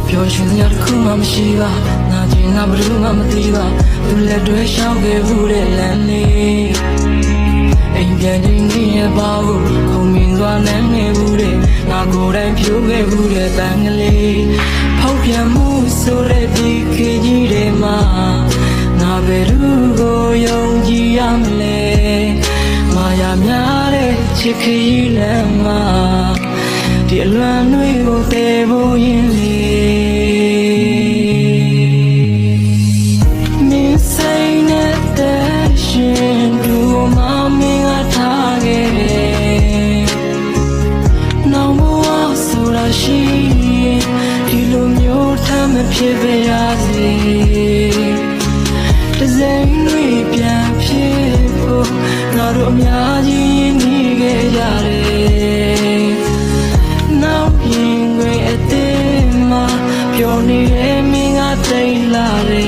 ပြောရှင်ရတဲ့ခုမှမရှိပါငါချင်းငါဘယ်သူမှမသိပါသူလက်တွဲရှောက်ခဲ့ဘူးတဲ့လမ်းလေးအိမ်ပြန်ချင်းနေရပါဘူးခုံမြင်စွာနမ်းနေဘူးတဲ့ငါကိုယ်တိုင်ဖြိုးခဲ့ဘူးတဲ့တန်ကလေးဖောက်ပြန်မှုဆိုတဲ့ဒီခေတ်ကြီးတွေမှာငါဘယ်သူကိုယုံကြည်ရမလဲမာယာများတဲ့ချစ်ခရီးလမ်းမှာဒီအလွန်တွေကိုတည်ဖို့ရင်လေမင်းစိတ်နဲ့တဲ့ရှင်သူမမင်းကထားခဲ့တယ်နောင်ဘဝဆိုတာရှိဒီလိုမျိုးထမ်းမဖြစ်ပါရစေတစိမ့်တွေပြန်ဖြစ်ဖို့ငါတို့အများကြီးနေခဲ့ကြတယ်နောက်ရင်ခွေအသေးမှာပြောနေတဲ့မင်းကတိတ်လာတယ်